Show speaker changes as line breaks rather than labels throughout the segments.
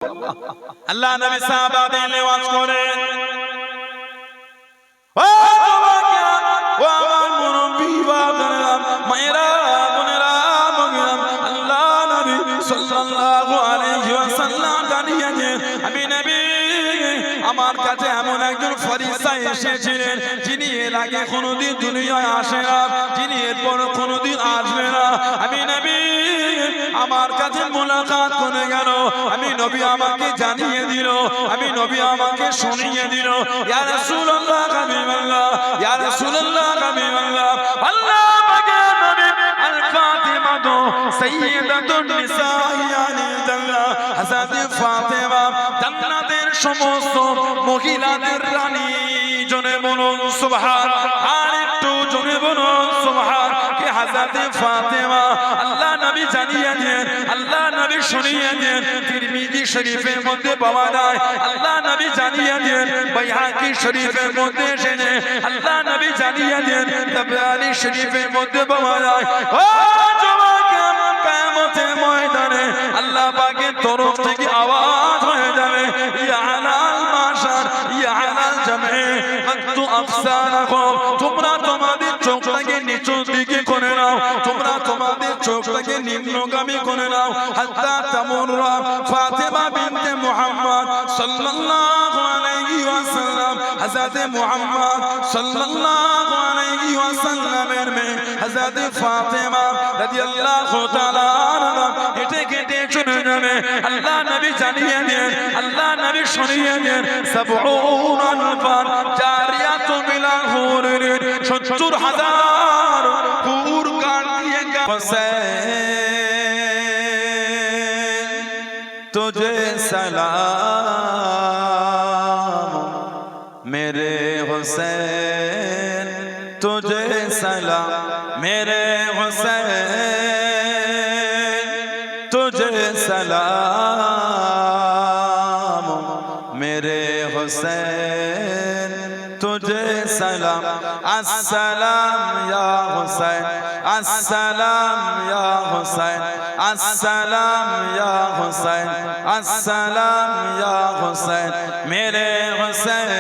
আল্লাহ নবী সাহাবাদের লেওয়াজ করেন, ও ও আমার মুরব্বি বাবারা, মায়েরা, বোনেরা, আল্লাহ নবী সাল্লাল্লাহু আলাইহি ওয়াসাল্লাম জানিয়েছেন, আমি নবী আমার কাছে এমন একজন ফেরেশতা এসেছিলেন যিনি এর আগে কোনোদিন দুনিয়ায় আসে না, যিনি এরপর কোনোদিন আসবে না। আমি নবী আমার কাছে মুলাকাত করে গেল, আমি নবী আমাকে জানিয়ে দিল, আমি নবী আমাকে শুনিয়ে দিল, ইয়া রাসূলুল্লাহ হাবিবাল্লাহ, ইয়া রাসূলুল্লাহ হাবিবাল্লাহ, আল্লাহ পাকের নবী আল ফাতিমা তো সাইয়্যিদাতুন নিসা আলিল জান্নাহ, হযরত ফাতিমা জান্নাতের সমস্ত মহিলাদের রানী। জনে বলুন সুবহানাল্লাহ, আর একটু জনে বলুন সুবহানাল্লাহ। কে হযরত ফাতিমা আল্লাহ নবী জানিয়ে দেন, আল্লাহ নবী শুনিয়ে দেন, তিরমিজি শরীফের মধ্যে পাওয়া যায়, আল্লাহ নবী জানিয়ে দেন, বাইহাকি শরীফের মধ্যে এসেছে, আল্লাহ নবী জানিয়ে দেন, তাবরানী শরীফের মধ্যে পাওয়া যায়। ও যুবক, কিয়ামতের ময়দানে আল্লাহ পাকের তরফ থেকে আওয়াজ হয়ে যাবে, ইয়া আলাল মাশার, ইয়া আলাল জামে মাকতু আফসানাকুম, তোমরা তোমাদের চোখটাকে নিচের দিকে করে নাও, তোমরা তোমাদের চোখটাকে নিম্নগামী করে নাও, হাত্তা তামুররা ফাতিমা বিনতে মুহাম্মদ সাল্লাল্লাহু আলাইহি ওয়াসাল্লাম, হযরত মুহাম্মদ সাল্লাল্লাহু আলাইহি ওয়াসাল্লামের মেয়ে হযরত ফাতিমা রাদিয়াল্লাহু তাআলা আনহা হেঁটে হেঁটে চলে যাবে। আল্লাহ নবী জানিয়ে দেন, আল্লাহ নবী শুনিয়ে দেন, ৭০ আলফান জারিয়াতুন মিনাল হুরিন, ৭০,০০০ হুর গান দিয়ে হুসैन तुझे सलाम मेरे हुसैन, तुझे सलाम मेरे हुसैन, तुझे सलाम मेरे हुसैन, तुझे सलाम, अस्सलाम या हुसैन, अस्सलाम या हुसैन, अस्सलाम या हुसैन, अस्सलाम या हुसैन मेरे हुसैन,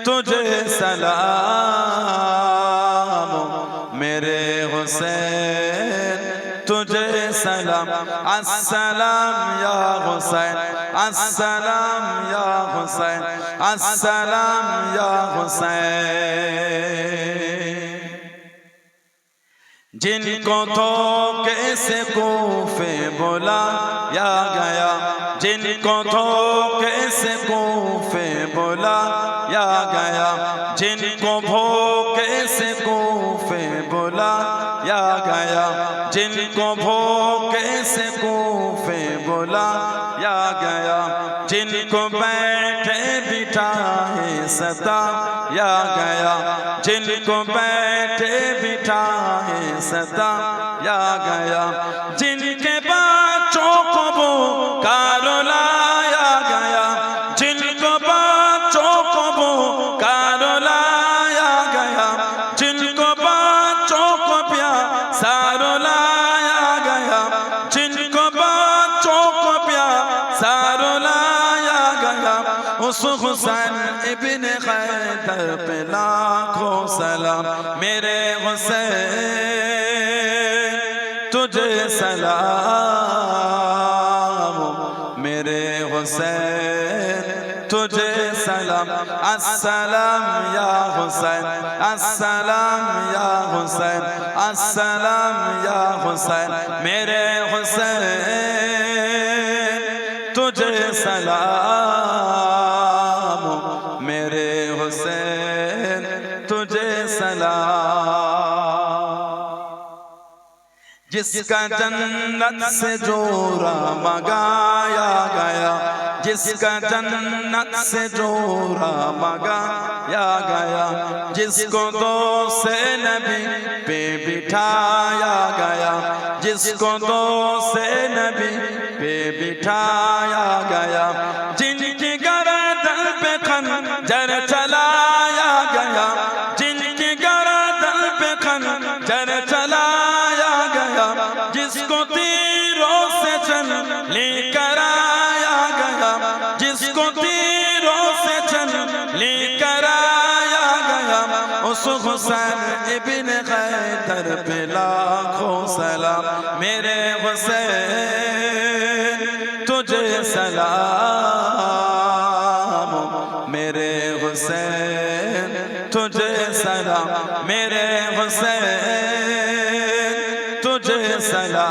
तुझे सलाम मेरे हुसैन, तुझे सलाम, अस्सलाम या हुसैन, अस्सलाम या हुसैन, अस्सलाम या हुसैन। जिनको धोखे से कूफे बुलाया गया, जिनको धोखे से कूफे बुलाया गया, जिनको भूखे से कूफे बुलाया गया, जिनको भूखे से कूफे बुलाया गया, जिनको बैठे बिठाए सताया गया, जिनको बैठे बिठाए सताया गया, जिनके बच्चों को बुकार लाया गया, जिनको बच्चों को बुकार लाया गया, जिनको बच्चों को प्यार लाया गया, जिनको बच्चों को प्यार लाया गया, उस हुसैन इब्ने हैदर पे लाखों सलाम मेरे हुसैन, तुझे सलाम मेरे हुसैन, तुझे सलाम, अस्सलाम या हुसैन, अस्सलाम या हुसैन, अस्सलाम या हुसैन मेरे हुसैन, तुझे सलाम मेरे हुसैन, तुझे सलाम। जिसका जन्नत से जोड़ा मगाया गया, जिसका जन्नत से जोड़ा मगाया गया, जिसको दो से नबी पे बिठाया गया, जिसको दो से नबी पे बिठाया गया, जिनकी गर्दन पे खंजर चलाया गया, जिनकी गर्दन पे खंजर चलाया गया, जिसको तीरों से चलने हुसैन इब्न हैदर पे लाखों सलाम मेरे हुसैन तुझे सलाम मेरे हुसैन तुझे सलाम मेरे हुसैन तुझे सलाम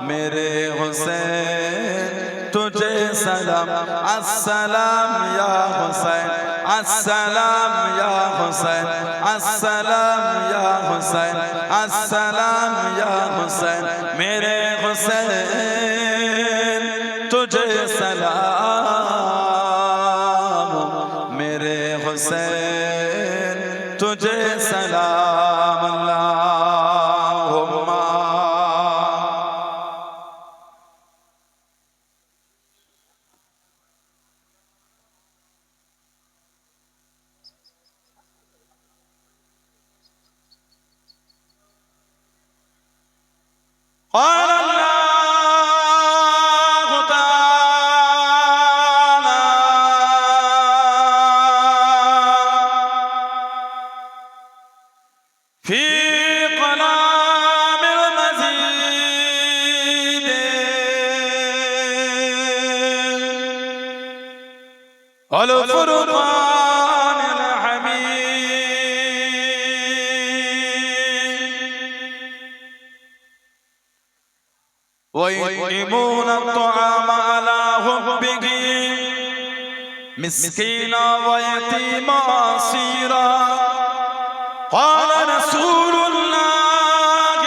मेरे हुसैन तुझे सलाम अस्सलाम या हुसैन अस्सलाम या हुसैन अस्सलाम या हुसैन अस्सलाम या हुसैन मेरे हुसैन तुझे सलाम मेरे हुसैन तुझे सलाम अल्लाहुम्मा قال الله تعالى في كلام المزيد والفرقان ويطعمون الطعام على حبه مسكينا ويتيما واسيرا قال رسول الله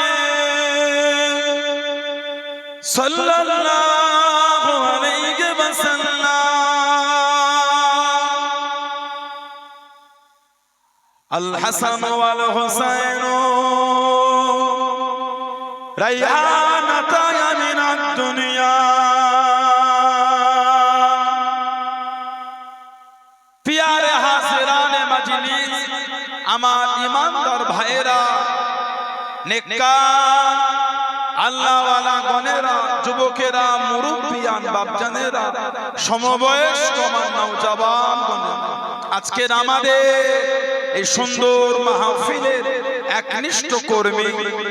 صلى الله عليه وسلم الحسن والحسين ريحانتان من الدنيا प्यारे हाज़िराने मजलिस আমার ইমানদার ভাইরা নেককার আল্লাহওয়ালা গণেরা যুবকেরা মুরব্বিয়ান বাপজানেরা সমবয়স্ক নওজওয়ান গণেরা আজকের আমাদের এই সুন্দর মাহফিলের একনিষ্ঠ কর্মী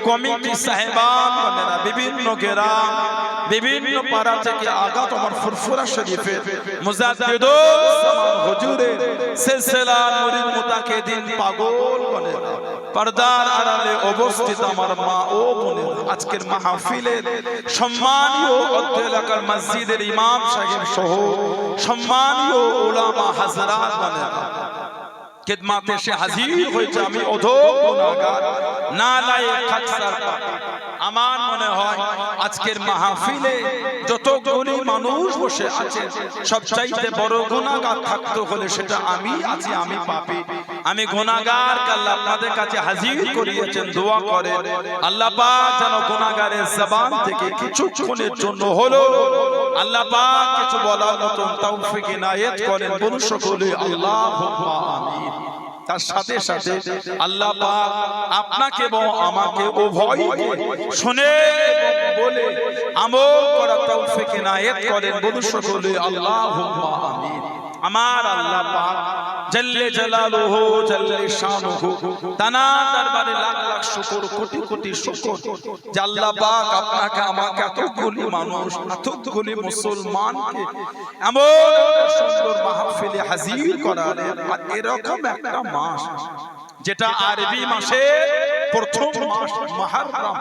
কমিটি সাহেবান গণেরা বিভিন্ন গ্রাম বিভিন্ন পাড়া থেকে আগত আমার ফুরফুরা শরীফের মুজাদ্দিদুল জামান হুজুরের সিলসিলা মুরিদ মুতাকিদিন পাগল গণেরা পর্দার আড়ালে অবস্থিত আমার মা ও বোনেরা আজকের মাহফিলের সম্মানীয় অত্র এলাকার মসজিদের ইমাম সাহেব সহ সম্মানীয় উলামা হযরত গণেরা খিদমতে এসে হাজির হয়েছে আমি অধম গুনাহগার নালায়েক খাকসার আমার মনে হয় আজকের মাহফিলে যতগুলি মানুষ বসে আছে সবচাইতে বড় গুনাহগার থাকতে হলে সেটা আমি আছি আমি পাপী আমি গুনাহগার আল্লাহ আপনাদের কাছে হাজির করিয়েছেন দোয়া করে আল্লাহ পাক যেন গুনাহগারের জবান থেকে কিছুক্ষণের জন্য হলো আল্লাহ পাক কিছু বলার মতন তৌফিক ইনায়েত করেন বলুন সকলে আল্লাহুম্মা আমিন তার সাথে সাথে আল্লাহ পাক আপনাকে এবং আমাকে উভয়কে শুনে এবং বলে আমল করার তৌফিক ইনায়েত করেন বলুন সকলে আল্লাহুম্মা আমিন আমার আল্লাহ পাক জল্লে জালালুহু জল্লে শানুহু তানা দরবারে লাখ লাখ শুকর কোটি কোটি শুকর যে আল্লাহ পাক আপনাকে আমাকে এতগুলি মানুষ এতগুলি মুসলমানকে এমন সুন্দর মাহফিলে হাজির করালেন আর এরকম একটা মাস যেটা আরবি মাসে প্রথম মাস মুহররম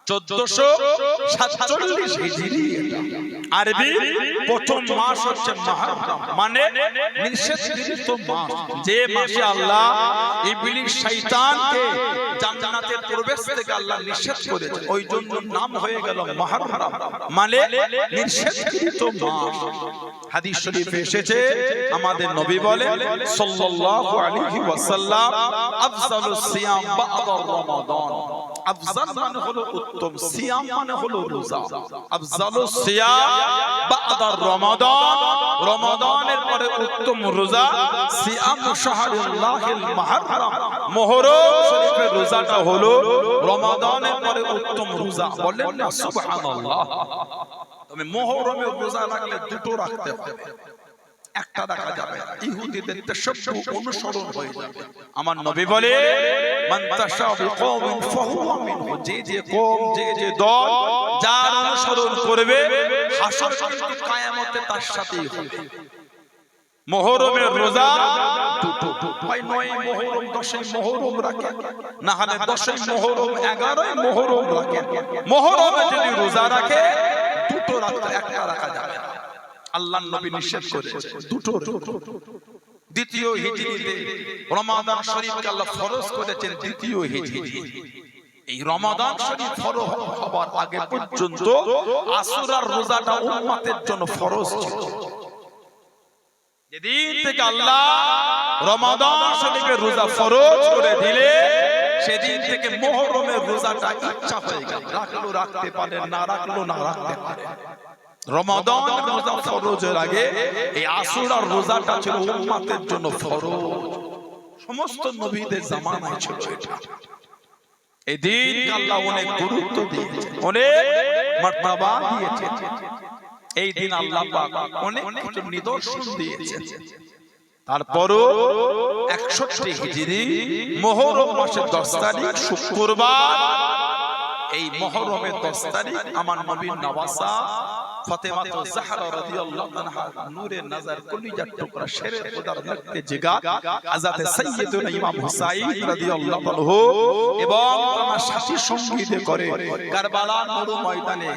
1447 হিজরি আরবি প্রথম মাস হচ্ছে মুহররম মানে নিষিদ্ধ মাস যে মাসে আল্লাহ ইবলিস শয়তানকে জান্নাতে প্রবেশ থেকে আল্লাহ নিষেধ করেছে ওই জন্য নাম হয়ে গেল মুহররম মানে নিষিদ্ধ মাস হাদিস শরীফে এসেছে আমাদের নবী বলেন সাল্লাল্লাহু আলাইহি ওয়াসাল্লাম আফজালুস সিয়াম বা'দা রমাদান আফজাল মানে হলো উত্তম সিয়াম মানে হলো রোজা আফজালুস সিয়াম বা'দা রমাদান রমাদানের পরে উত্তম রোজা সিয়াম শাহরুল্লাহিল মুহররম মুহররম শরীফের রোজাটা হলো রমাদানের পরে উত্তম রোজা বলেন না সুবহানাল্লাহ তবে মুহররমের রোজা রাখলে দুটো রাখতে হবে একটা রাখা যাবে না, ইহুদিদের তাশাব্বুহ অনুসরণ হয়ে যাবে। আমার নবী বলে মান তাশাব্বাহা বিকওমিন ফাহুয়া মিনহুম, যে যে কওম যে যে দল যার অনুসরণ করবে হাসর কিন্তু কিয়ামতে তার সাথেই হবে। মুহররমের রোজা দুটো, হয় ৯ মুহররম ১০ মুহররম রাখেন, না হলে ১০ মুহররম ১১ মুহররম রাখেন। মুহররমে যদি রোজা রাখে দুটো রাখতে, একটা রাখা যাবে না। আল্লাহর নবী নিষেধ করেছে দুটো। দ্বিতীয় হিজরিতে রমাদান শরীফকে আল্লাহ ফরজ করেছেন দ্বিতীয় হিজরি। এই রমাদান শরীফ ফরজ হবার আগে পর্যন্ত আশুরার রোজাটা উম্মতের জন্য ফরজ ছিল। যেদিন থেকে আল্লাহ রমাদান শরীফের রোজা ফরজ করে দিলে সেদিন থেকে মুহররমের রোজাটা ইচ্ছা হয়ে গেল, রাখলো রাখতে পারে, না রাখলো না রাখতে পারে। রমাদানের রোজা ফরজের আগে এই আশুরার রোজাটা ছিল উম্মতের জন্য ফরজ। সমস্ত নবীদের জামানায় ছিল এটা। এই দিন আল্লাহ অনেক গুরুত্ব দিয়েছে, অনেক মার্তবা দিয়েছে। এই দিন আল্লাহ পাক অনেক কিছু নিদর্শন দিয়েছে। তারপরও ৬১ হিজরি মুহররম মাসের ১০ তারিখ শুক্রবার, এই মুহররমের ১০ তারিখ আমার নবীর নওয়াসা ফাতেমা জাহরা রাদিয়াল্লাহু আনহা নূরের নজর কলিজার টুকরা শেরে খোদার রক্তে জিগার হযরত সাইয়্যিদুনা ইমাম হুসাইন রাদিয়াল্লাহু আনহু এবং তার সাথী সঙ্গীদের করে কারবালার মরু ময়দানে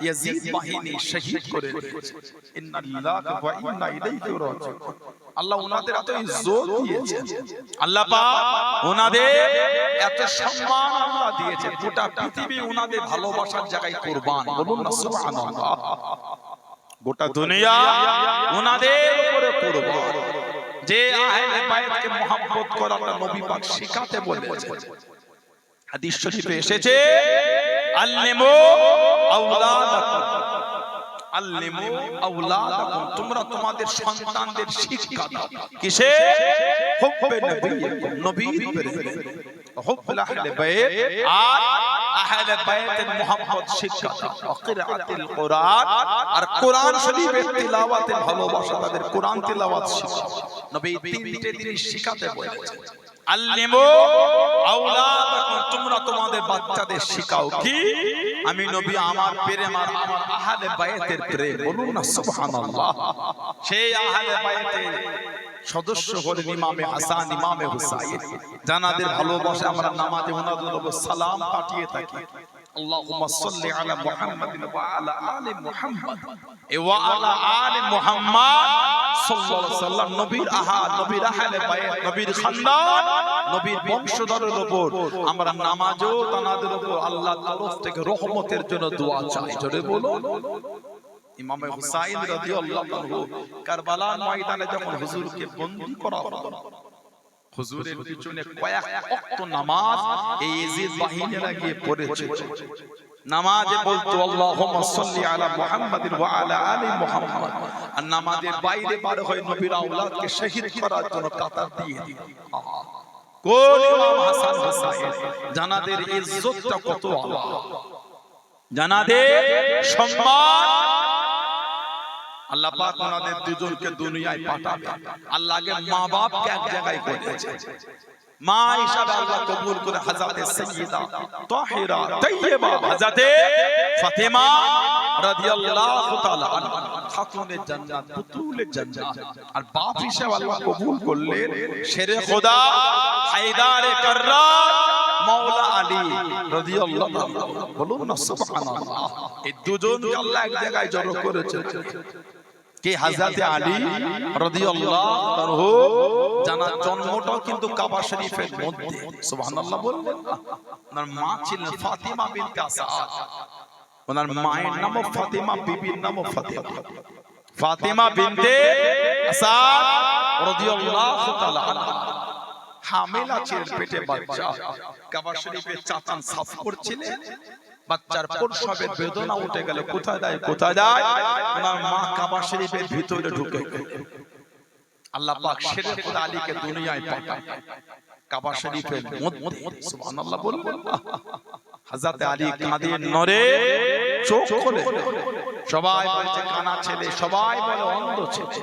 ইয়াজিদ বাহিনী শহীদ করে দিয়েছে। ইন্না লিল্লাহি ওয়া ইন্না ইলাইহি রাজিউন। আল্লাহ ওনাদের এত ইজ্জত দিয়েছে, আল্লাহ পাক ওনাদের এত সম্মান আল্লাহ দিয়েছে, গোটা পৃথিবী ওনাদের ভালোবাসার জায়গায় কুরবান। বলুন না সুবহানাল্লাহ। গোটা দুনিয়া ওনাদের উপরে কুরবান। যে আহলে বাইতকে মুহাব্বত করাটা নবী পাক শিখাতে বলেছে। হাদিস শরীফে এসেছে আল্লিমু আওলাদাকুম, আল্লিমু আওলাদাকুম, তোমরা তোমাদের সন্তানদের শিক্ষা দাও। কিসে? হুব্বে নবীয়িকুম, নবীর প্রেমে। হুব্বুল আহলে বাইত আর আহলে বাইতের মুহাব্বত শিক্ষা দাও। কিরাআতুল কুরআন, আর কোরআন শরীফের তিলাওয়াতের ভালোবাসা, তাদের কোরআন তিলাওয়াত শিখাও। নবী তিনটে জিনিস শিখাতে বলেছে। আল্লিমু আওলাদাকুম, তোমরা তোমাদের বাচ্চাদের শিখাও কি? আমি নবী আমার প্রেম আর আমার আহলে বাইতের প্রেম। বলুন না সুবহানাল্লাহ। সেই আহলে বাইতের সদস্য হলেন ইমামে হাসান, ইমামে হুসাইন। জানাদের ভালোবাসা আমরা নামাজে ওনাদের উপর সালাম পাঠিয়ে থাকি। আল্লাহুম্মা সাল্লি আলা মুহাম্মাদিন ওয়া আলা আলি মুহাম্মাদ ওয়া আলা আলি মুহাম্মাদ সাল্লাল্লাহু আলাইহি ওয়াসাল্লাম। নবীর আহলে বাইত, নবীর খানদান, নবীর বংশধরের উপর আমরা নামাজও তানাদের উপর আল্লাহর তরফ থেকে রহমতের জন্য দোয়া চাই। জোরে বলুন। ইমাম হুসাইন রাদিয়াল্লাহু আনহু কারবালার ময়দানে যখন হুজুরকে বন্দী করা হলো, হুজুরের পিছনে কয়েক ওয়াক্ত নামাজ এই ইয়াজিদ বাহিনীরা গিয়ে পড়েছে। নামাজে বলতো আল্লাহুম্মা সাল্লি আলা মুহাম্মাদিন ওয়া আলা আলি মুহাম্মাদ, আর নামাজের বাইরে বার হয়ে নবীর আওলাদকে শহীদ করার জন্য কাতার দিয়ে দিত। কোন ইমাম হাসান হুসাইন, জানাদের ইজ্জতটা কত আলা, জানাদের সম্মান। আল্লাহ পাক ওনাদের দুজনকে দুনিয়ায় পাঠাবে। আল্লাহ আগে মা বাপকে এক জায়গায় করেছে, মা হিসাবে আল্লাহ কবুল করে হযরত সাইয়্যিদা তাহিরা তাইয়্যিবা হযরত ফাতেমা রাদিয়াল্লাহু তাআলা আনহা, খাতুনে জান্নাত, বুতুলে জান্নাত। আর বাপ হিসাবে আল্লাহ কবুল করলেন শেরে খোদা হায়দারে কাররার মাওলা আলী রাদিয়াল্লাহু আনহু। বলুন না সুবহানাল্লাহ। এই দুজনকে আল্লাহ এক জায়গায় জড়ো করেছে। কে? হযরত আলী রাদিয়াল্লাহু আনহু। জানার জন্মটাও কিন্তু কাবা শরীফের মধ্যে। সুবহানাল্লাহ বলবেন। ওনার মা ছিলেন ফাতিমা বিনতে আসাদ, ওনার মায়ের নামও ফাতিমা, বিবির নামও ফাতিমা। ফাতিমা বিনতে আসাদ রাদিয়াল্লাহু তাআলা আনহা হামিলা ছিলেন, পেটে বাচ্চা। কাবা শরীফে চাচান সাফ করছিলেন, বাচ্চার প্রসবের বেদনা উঠে গেল। কোথায় যায় কোথায় যায়? ওনার মা কাবা শরীফের ভিতরে ঢুকে গেল। আল্লাহ পাক শেরে খোদা আলীকে দুনিয়ায় পাঠায় কাবা শরীফের মধ্যে। সুবহানাল্লাহ বলবেন। হযরত আলী কাঁদে নরে চোখ খোলে, সবাই বলছে কানা ছেলে, সবাই বলে অন্ধ ছেলে।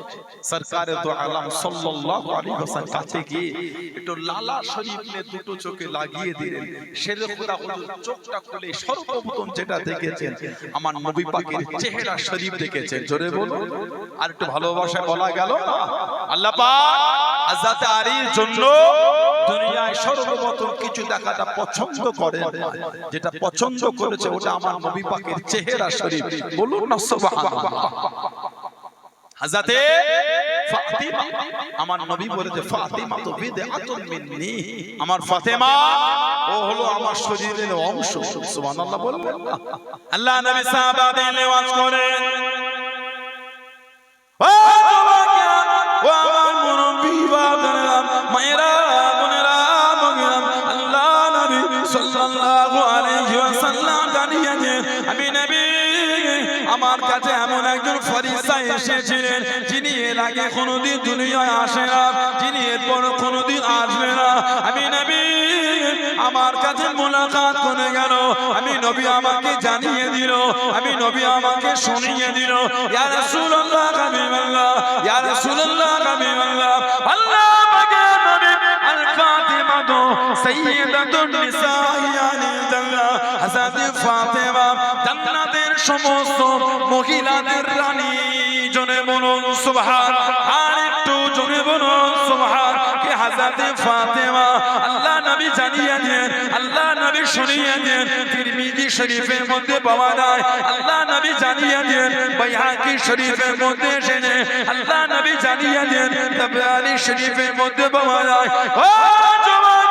সরকারে তো আলম সাল্লাল্লাহু আলাইহি ওয়াসাল্লাম কাছে গিয়ে একটু লালা শরীফ নিয়ে দুটো চোখে লাগিয়ে দিলেন। শেরে খোদা হুজুর চোখটা খুলে সর্বপ্রথম যেটা দেখেছেন আমার নবী পাকের চেহারা শরীফ দেখেছেন। জোরে বলুন, আর একটু ভালোবাসা বলা গেল না। আল্লাহ পাক হযরত আলীর জন্য দুনিয়ায় সর্বপ্রথম কিছু দেখাটা পছন্দ করেন, যেটা পছন্দ করেছে ওটা আমার নবী পাকের চেহারা শরীফ। বলুন না সুবহানাল্লাহ। হযরতে ফাতিমা, আমার নবী বলেছে ফাতিমা তো বিদআতুন মিন্নি, আমার ফাতেমা ও হলো আমার শরীরের অংশ। সুবহানাল্লাহ বলবেন না? আল্লাহ নবী সাহাবাদের নেওয়াজ করেন, ও বাবা ও আমার মুরব্বি বাবারা মায়েরা বোনেরা মগিরাম, আল্লাহ নবী সাল্লাল্লাহু আলাইহি ওয়াসাল্লাম জানিয়েছেন আমি নবী আমার কাছে এমন একজন ফেরেশতা এসেছিলেন যিনি এর আগে কোনোদিন দুনিয়ায় আসে না, যিনি এরপর কোনোদিন আসবে না। আমি নবী আমার কাছে মুলাকাত করে গেল, আমি নবী আমাকে জানিয়ে দিল, আমি নবী আমাকে শুনিয়ে দিল, ইয়া রাসূলুল্লাহ হাবিবাল্লাহ, ইয়া রাসূলুল্লাহ হাবিবাল্লাহ, আল্লাহ পাকের নবী আল ফাতিমা তো সাইয়্যিদাতুন নিসা ইয়ানি জান্নাহ, হযরত ফাতেমা জান্নাতের সমস্ত মহিলাদের রানী। জনে বলুন সুবহান, আর একটু জনে বলুন সুবহান। কে হযরত ফাতেমা আল্লাহ নবী জানিয়ে দেন, আল্লাহ নবী শুনিয়ে দেন, তিরমিজি শরীফের মধ্যে পাওয়া যায়। আল্লাহ নবী জানিয়ে দেন, বাইহাকি শরীফের মধ্যে এসেছে। আল্লাহ নবী জানিয়ে দেন, তাবরানী শরীফের মধ্যে পাওয়া যায়। ও যুবক,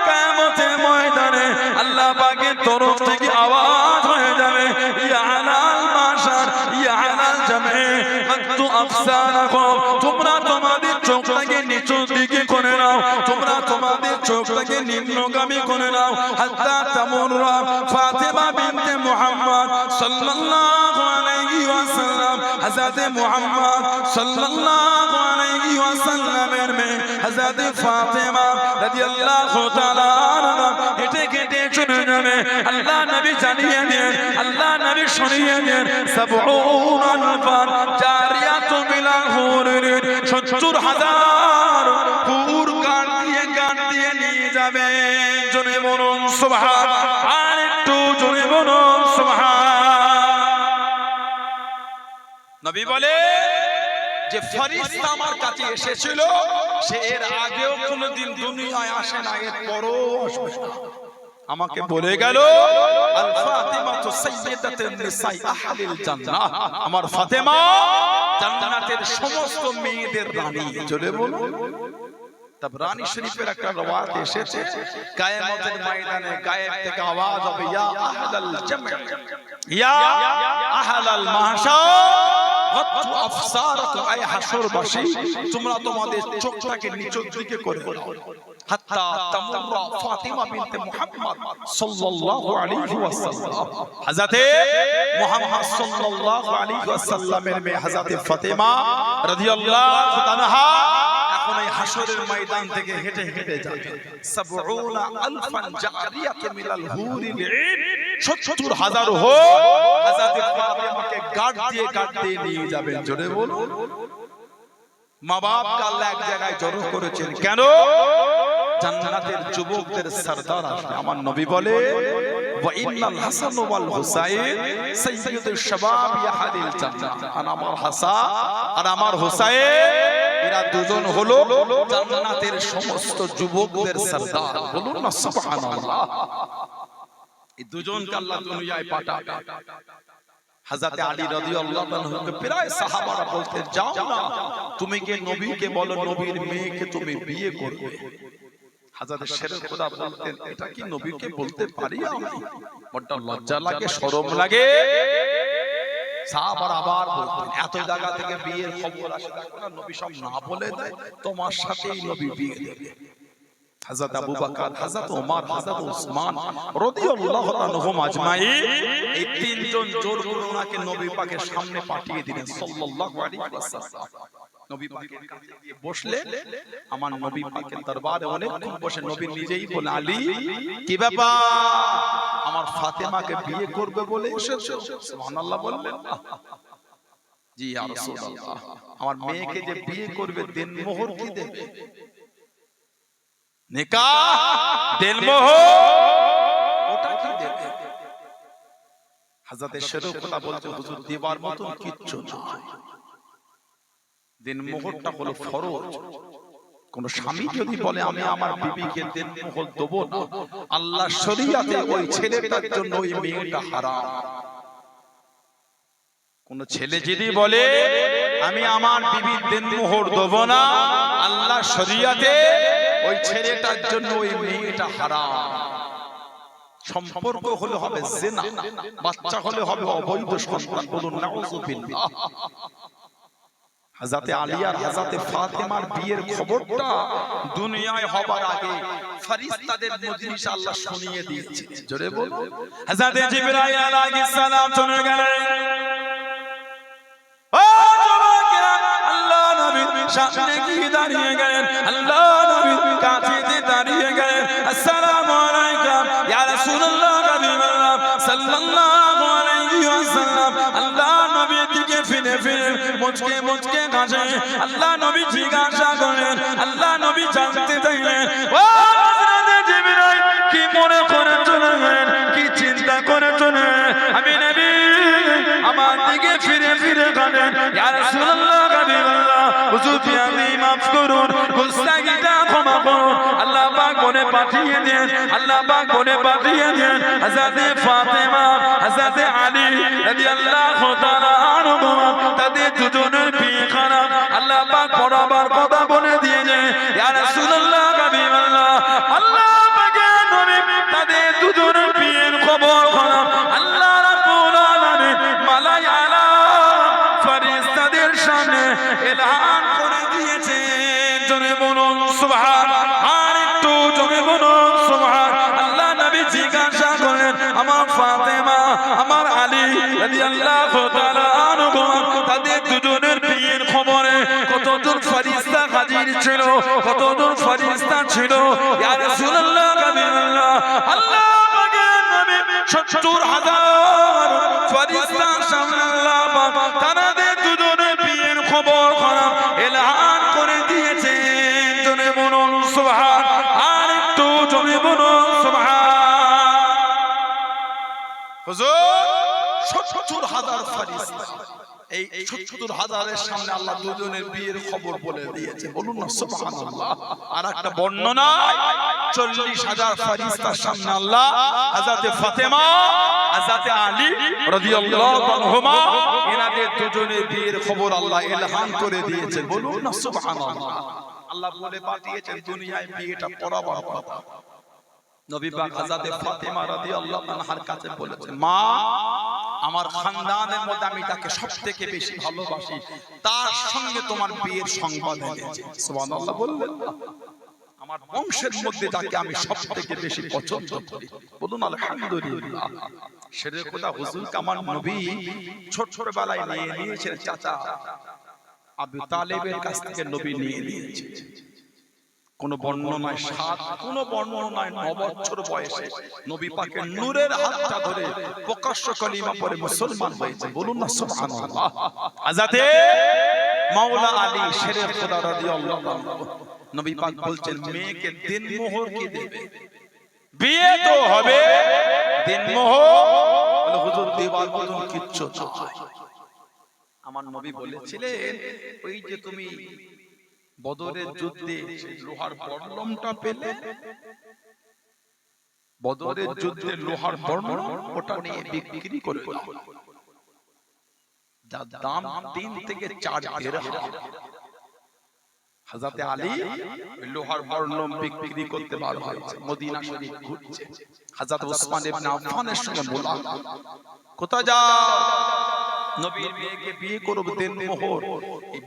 কিয়ামতের ময়দানে আল্লাহ পাকের তরফ থেকে আওয়াজ হয়ে যাবে, ইয়া আলাল মাশার ইয়া আলাল জামে মাকতু আফসারাকুম, তোমরা তোমাদের চোখটাকে নিচের দিকে করে নাও, তোমরা তোমাদের চোখটাকে নিম্নগামী করে নাও। হাত্তা তামুররা ফাতেমা বিনতে মুহাম্মদ সাল্লাল্লাহু আলাইহি ওয়াসাল্লাম, হযরত মুহাম্মদ সাল্লাল্লাহু আলাইহি ওয়াসাল্লামের মেয়ে হযরত ফাতেমা রাদিয়াল্লাহু তাআলা আনহা হেঁটে হেঁটে চলে যাবে। আল্লাহ নবী জানিয়ে দেন, আল্লাহ নবী শুনিয়ে দেন, ৭০ আলফান জারিয়াতুন মিনাল হুরিন, ৭০,০০০ হুর গান দিয়ে নিয়ে যাবে। জোরে বলুন সুবহান, আর একটু জোরে বলুন সুবহান। নবী বলে যে ফেরেশতা আমার কাছে এসেছিল সে এর আগেও কোনোদিন দুনিয়ায় আসে না, এর পরও আসবে না। আমাকে বলে গেল আল ফাতিমা তু সাইয়্যিদাতুন নিসাই আহলিল জান্নাহ, আমার ফাতেমা জান্নাতের সমস্ত মেয়েদের রানী। জোরে বলুন। তাবরানী শরীফের একটা রওয়ায়াত এসেছে, কিয়ামতের ময়দানে গায়েব থেকে আওয়াজ হবে, ইয়া আহলাল জামঈ ইয়া আহলাল মাহশার হাত্তু আফসারাকুম, আয় হাসরবাসী তোমরা তোমাদের চোখটাকে নিচের দিকে করে নাও। হাত্তা তামুররা ফাতিমা বিনতে মুহাম্মদ সাল্লাল্লাহু আলাইহি ওয়াসাল্লাম, হযরতে মুহাম্মদ সাল্লাল্লাহু আলাইহি ওয়াসাল্লামের মেয়ে হযরতে ফাতিমা রাদিয়াল্লাহু তাআলা এখন এই হাসরের ময়দান থেকে হেঁটে হেঁটে যাবে। ৭০ আলফান জারিয়াতুন মিনাল হুরিল ঈন, ৭০,০০০ হো হযরতে ফাতিমাকে গার্ড দিয়ে নিয়ে যাবেন। জোরে বলুন। মা বাপকে আল্লাহ এক জায়গায় জড়ো করেছেন কেন? জান্নাতের যুবকদের সরদার আসবে। আমার নবী বলে, ওয়া ইন্নাল হাসান ওয়াল হুসাইন সাইয়্যিদুশ শাবাব ইয়াহদিল জান্নাহ, আর আমার হাসান আর আমার হুসাইন এরা দুজন হলো জান্নাতের সমস্ত যুবকদের সরদার। বলুন না সুবহানাল্লাহ। এই দুজনকে আল্লাহ দুনিয়ায় পাঠাবে। হযরত আলী রাদিয়াল্লাহু আনহুকে প্রায় সাহাবারা বলতে, যাও না তুমি কি নবীকে বলো নবীর মেয়েকে তুমি বিয়ে করবে। হযরত শেরে খোদা বলতেন, এটা কি নবীকে বলতে পারি আমি? বড় লজ্জা লাগে, শরম লাগে। সাহাবারা আবার বলতেন, এত জায়গা থেকে বিয়ের খবর আসে, দেখো না নবী সব না বলে দেয়, তোমার সাথেই নবী বিয়ে দেবে। হযরত আবু বকর, হযরত ওমর, হযরত উসমান রাদিয়াল্লাহু আনহুম আজমাইন, এই তিনজন জোর করে ওনাকে নবী পাকের সামনে পাঠিয়ে দিলেন সাল্লাল্লাহু আলাইহি ওয়াসাল্লাম। নবী পাকের কাছে গিয়ে বসলে আমার নবী পাকের দরবারে অনেকক্ষণ বসে নবী নিজেই বলে, আলী কি ব্যাপার, আমার ফাতেমাকে বিয়ে করবে বলে এসেছো? সুবহানাল্লাহ বললেন। জি ইয়া রাসূলুল্লাহ, আমার মেয়েকে যে বিয়ে করবে দেনমোহর কি দেবে? নিকাহ দেনমোহর ওটা কি দেবে? হযরত শরীফুল্লাহ বলতে, হুজুর দেবার মত কিচ্ছু নাই। দেনমোহরটা হলো ফরজ। কোন স্বামী যদি বলে আমি আমার বিবিকে দেনমোহর দেব না, আল্লাহর শরীয়তে ওই ছেলেটার জন্য ওই মেয়েটা হারাম। কোন ছেলে যদি বলে আমি আমার বিবির দেনমোহর দেব না, আল্লাহর শরীয়তে ওই ছেলেটার জন্য ওই মেয়েটা হারাম। সম্পর্ক হলে হবে জিনা, বাচ্চা হলে হবে অবৈধ সন্তান। বলুন নাউযুবিল্লাহ। হযরত আলী আর হযরত ফাতেমার বিয়ের খবরটা দুনিয়ায় হবার আগে ফেরেশতাদের মজলিস আল্লাহ শুনিয়ে দিয়েছে। জোরে বল। হযরত জিবরাইল আলাইহিস সালাম চলে গেলেন। ও যুবকেরা, আল্লাহ নবী সামনে গিয়ে দাঁড়িয়ে গেলেন, আল্লাহ নবী কাছে দাঁড়িয়ে গেলেন। আসসালামু আলাইকুম ইয়া রাসূলুল্লাহ সাল্লাল্লাহু আলাইহি ওয়াসাল্লাম। আল্লাহ নবীর দিকে ফিরে ফিরে মুচকে মুচকে কাঁদে। আল্লাহ নবী জিজ্ঞাসা করেন, আল্লাহ নবী জানতে চাইলেন, ও হযরত জিবরাইল কি মনে করে চলে গেলেন, কি চিন্তা করে চলে? আমি নবী আমার দিকে ফিরে ফিরে কাঁদেন, ইয়া রাসূলুল্লাহ হাবিবাল্লাহ, হুজুর আপনি মাফ করুন, গুনাহটা ক্ষমা করুন। আল্লাহ পাক বলে পাঠিয়ে দেন, আল্লাহ পাক বলে পাঠিয়ে দেন হযরত ফাতেমা, হযরত আলী রাদিয়াল্লাহু তাআলা আনহু, তাদের দুজনের বিয়ে খারাপ। আল্লাহ পাক বরাবর কথা বলে দিয়েছে, ইয়া রাসূলুল্লাহ হাবিবাল্লাহ, আল্লাহ পাকের নবী তাদের দুজনের বিয়ের খবর খারাপ। আল্লাহ রাব্বুল আলামিন মালায়ালা ফেরেশতাদের সামনে এলান করে দিয়েছেন। জোরে বলুন সুবহানাল্লাহ। আর একটু জোরে বলুন সুবহানাল্লাহ। আল্লাহ নবী জিজ্ঞাসা করেন, আমার ফাতেমা, আমার আলী রাদিয়াল্লাহু তাআলা আনহু, তাদের দুজনের বিয়ের খবরে কতজন ফেরেশতা হাজির ছিল, কতজন ফেরেশতা ছিল? ইয়া রাসূলুল্লাহ হাবিবাল্লাহ, আল্লাহ পাকের নবী ৭০,০০০ ফেরেশতার সামনে আল্লাহ পাক তাদের দুজনের বিয়ের খবর খারাপ এলান করে দিয়েছেন। জোরে বলুন সুবহানাল্লাহ। আর একটু জোরে বলুন সুবহানাল্লাহ। হুজুর ৭০,০০০ ফেরেশতা, এই ৭০,০০০-এর সামনে আল্লাহ দুজনের বিয়ের খবর বলে দিয়েছে। বলুন না সুবহানাল্লাহ। আর একটা বর্ণনায় ৪০,০০০ ফেরেশতার সামনে আল্লাহ হযরত ফাতেমা, হযরত আলী রাদিয়াল্লাহু আনহুমা, এনাদের দুজনের বিয়ের খবর আল্লাহ ইলহাম করে দিয়েছেন। বলুন না সুবহানাল্লাহ। আল্লাহ বলে পাঠিয়েছেন দুনিয়ায় বিয়েটা পড়াবার কথা। নবী পাক হযরত ফাতেমা রাদিয়াল্লাহু আনহার কাছে বলেছেন, মা, আমার খানদানের মধ্যে আমি তাকে সবথেকে বেশি ভালোবাসি, তার সঙ্গে তোমার বিয়ের সংবাদ এনেছি। সুবহানাল্লাহ বললেন। আমার বংশের মধ্যে তাকে আমি সবথেকে বেশি পছন্দ করি। বলুন আলহামদুলিল্লাহ। সেরে কথা হুজুরকে আমার নবী ছোটবেলায় নিয়ে নিয়েছেন চাচা আবু তালেবের কাছ থেকে নবী নিয়ে নিয়েছেন। কোন বর্ণনায় ৭, কোন বর্ণনায় ৯ বছর বয়সে নবী পাকের নূরের হাতটা ধরে প্রকাশ্য কালিমা পড়ে মুসলমান হয়েছে। বলুন না সুবহানাল্লাহ। হযরত মাওলা আলী শেরে খোদা রাদিয়াল্লাহু আনহু, নবী পাক বলছেন মেয়েকে দেনমোহর কি দেবে? বিয়ে তো হবে, দেনমোহর বলে হুজুর দেবার মতো কিচ্ছু নাই। আমার নবী বলেছিলেন, ওই যে তুমি বদরের যুদ্ধে লোহার বর্ণমটা পেলে, বদরের যুদ্ধে লোহার বর্ণম, ওটা নিয়ে বিক্রি করে দাও। যার দাম ৩ থেকে ৪ দিরহাম। হযরত আলী লোহার বর্ণম বিক্রি করতে বার হয়েছে, মদিনা শরীফ ঘুরছে। হযরত ওসমান ইবনে আফফানের সঙ্গে মোলাকাত। কোথায় যাও? নবীর মেয়েকে বিয়ে করব, দেনমোহর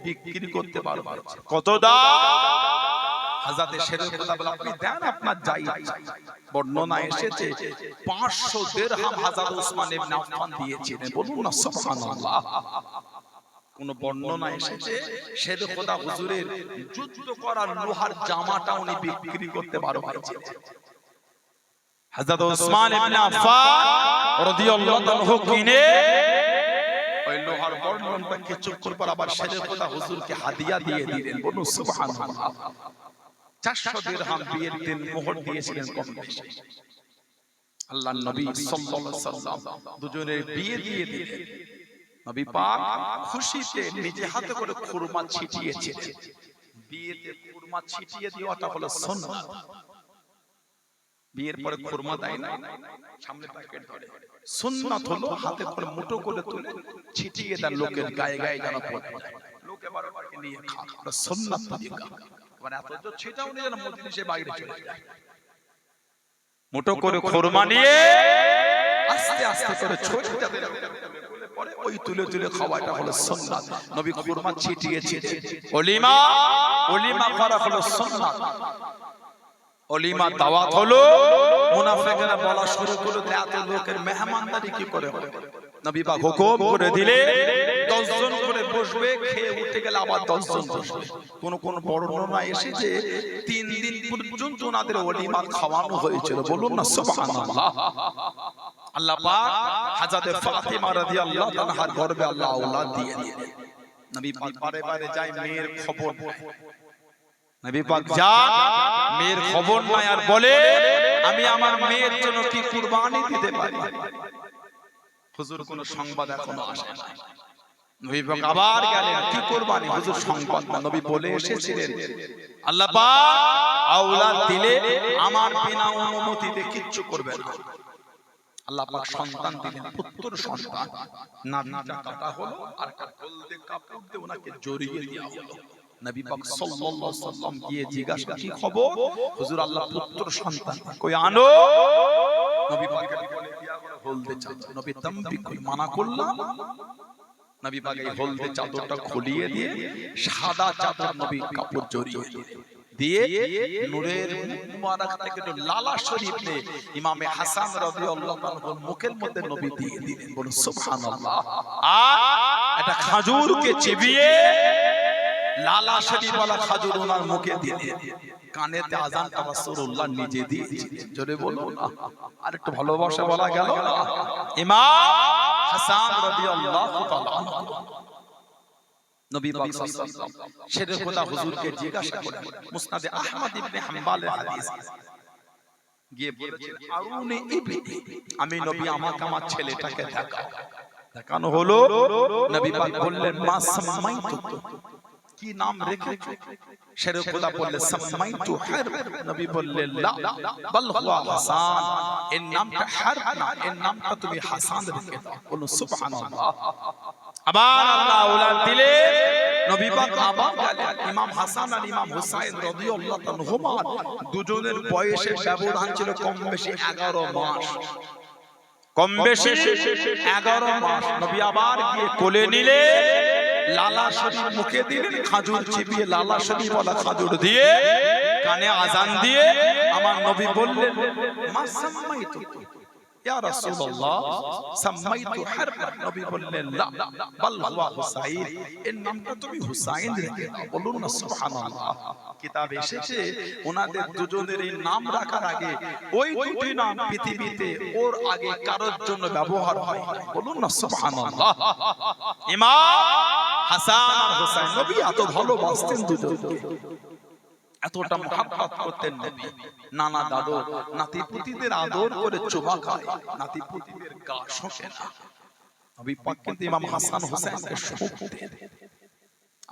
বিক্রি করতে পারবো। কত দাম? হযরত শেরে খোদা বলে আপনি দেন, আপনার যাই ইচ্ছা। বর্ণনা এসেছে ৫০০ দিরহাম হযরত ওসমান ইবনে আফফান দিয়েছিলেন। বলুন না সুবহানাল্লাহ। কোন বর্ণনা এসেছে শের খোদা হুজুরের যুদ্ধ করার লোহার জামাটা উনি বিক্রি করতে পারবেন। হযরত ওসমান ইবনে আফফান রাদিয়াল্লাহু আনহু কিনে ওই লোহার বর্ণনটা কিছুক্ষণ পর আবার শের খোদা হুজুরকে হাদিয়া দিয়ে দিলেন। বলুন সুবহানাল্লাহ। 400 দিরহাম বিয়ের দিন মোহর দিয়েছিলেন কম বেশি। আল্লাহর নবী সাল্লাল্লাহু আলাইহি ওয়াসাল্লাম দুজনের বিয়ে দিয়ে দিলেন। নবী পাক খুশিতে নিজে হাতে করে খুরমা ছিটিয়েছিলেন। বিয়েতে খুরমা ছিটিয়ে দেওয়াটা হলো সুন্নাত। বিয়ের পরে খুরমা দেয় না, সামনে প্যাকেট ধরে। সুন্নাত হলো হাতে করে মুঠো করে তুলে ছিটিয়ে দেন লোকের গায়ে গায়ে যেন পড়ে যায়, লোকে বারবার নিয়ে খায়। এটা সুন্নাত তরিকা। মানে এত তো ছিটাও নিয়ে যেন মজলিসে বাইরে চলে যায়। মুঠো করে খুরমা নিয়ে আস্তে আস্তে করে ছোটটা দিলে পরে ওই তুলে তুলে খাওয়াটা হলো সুন্নাত। নবী খুরমা ছিটিয়েছিলেন। ওলিমা ওলিমা করা হলো সুন্নাত। ওলিমা দাওয়াত হলো। মুনাফিকরা বলা শুরু করলো এত লোকের মেহমানদারি কি করে হবে? নবী পাক হুকুম করে দিলে 10 জন করে বসবে, খেয়ে উঠে গেলে আবার 10 জন বসবে। কোন কোন বর্ণনা এসেছে 3 দিন পর্যন্ত ওনাদের ওলিমা খাওয়ানো হয়েছিল। বলুন না সুবহানাল্লাহ। আল্লাহ পাক হযরত ফাতিমা রাদিয়াল্লাহু তাআলার গর্ভে আল্লাহ আওলাদ দিয়ে দিলেন। নবী পাক বারে বারে যায় মেয়ের খবর নেয়। নবী পাক যান মেয়ের খবর নেয় আর বলে আমি আমার মেয়ের জন্য কি কুরবানি দিতে পারি? হুজুর কোন সংবাদ এখনো আসে না। নবী পাক আবার গেলেন কি কুরবানি? হুজুর সংবাদ না। নবী বলে এসেছিলেন আল্লাহ পাক আওলাদ দিলে আমার বিনা অনুমতিতে কিচ্ছু করবে না। আল্লাহ পাক সন্তান দিলেন, পুত্র সন্তান। নাভিটা কাটা হলো আর হলদে কাপড় দিয়ে ওনাকে জড়িয়ে দেওয়া হলো। নবী পাক সাল্লাল্লাহু আলাইহি ওয়াসাল্লাম গিয়ে জিজ্ঞাসা কি খবর? হুজুর আল্লাহ পুত্র সন্তান কই আনো। নবী পাকের বলে দিয়া হলদে চাদর। নবী তামবি কই মানা করলাম। নবী পাক এই হলদে চাদরটা খুলিয়ে দিয়ে সাদা চাদর নবী কাপড় জড়িয়ে দিয়ে নূরের মুবারক থেকে লালা শরীফ নে ইমামে হাসান রাদিয়াল্লাহু আনহুর মুখের মধ্যে নবী দিয়ে দিলেন। বলুন সুবহানাল্লাহ। আর এটা খেজুরকে চিবিয়ে লালা শরীফ ওয়ালা খেজুর ওনার মুখে দিলেন। কানেতে আযানটা রাসূলুল্লাহ নিজে দিয়েছিলেন। জোরে বলুন না। আর একটু ভালোবাসা বলা গেল না। ইমাম হাসান রাদিয়াল্লাহু তাআলা নবী পাক সাল্লাল্লাহু আলাইহি ওয়াসাল্লাম শেরে খোদা হুজুরকে জিজ্ঞাসা করেন। মুসনাদে আহমদ ইবনে হাম্বালের হাদিস গিয়ে বলেছেন আরুনি ইবনি, আমি নবী আমাকে আমার ছেলেটাকে দেখাও। দেখানো হলো। নবী পাক বললেন মা সাম্মাইতু, কি নাম রেখেছো? শেরে খোদা বললেন সাম্মাইতু হারব। নবী বললেন লা বাল হুয়া হাসান, এর নামটা হারব না, এর নামটা তুমি হাসান রেখে দাও। বলুন সুবহানাল্লাহ। আবার আল্লাহ আওলাদ দিলে নবী পাক আবার গেলেন। ইমাম হাসান আর ইমাম হুসাইন রাদিয়াল্লাহু আনহুমা দুজনের বয়সের ব্যবধান ছিল কম বেশি 11 মাস। কম বেশি 11 মাস। নবী আবার গিয়ে কোলে নিলে লালা শরীফ মুখে দিলেন, খাজুর চিবিয়ে লালা শরীফ ওয়ালা খাজুর দিয়ে কানে আযান দিয়ে আমার নবী বললেন মা সাম্মাইতু ইয়া রাসূলুল্লাহ সাম্মাইতু হারবা। নবী বললেন লা বাল হুয়া হুসাইন, এর নামটা তুমি হুসাইন রেখে দাও। বলুন না সুবহানাল্লাহ। কিতাবে এসেছে ওনাদের দুজনের এই নাম রাখার আগে ওই দুটি নাম পৃথিবীতে ওর আগে কারোর জন্য ব্যবহার হয়। বলুন না সুবহানাল্লাহ। ইমাম হাসান আর হুসাইন নবী এত ভালোবাসতেন দুজনকে, এতটা মহব্বত করতেন নবী। নানা দাদু নাতিপুতিদের আদর করে চুমা খায়, নাতিপুতিদের গা শোষে না। নবী পাক কিন্তু ইমাম হাসান হুসাইনকে শোকতেন।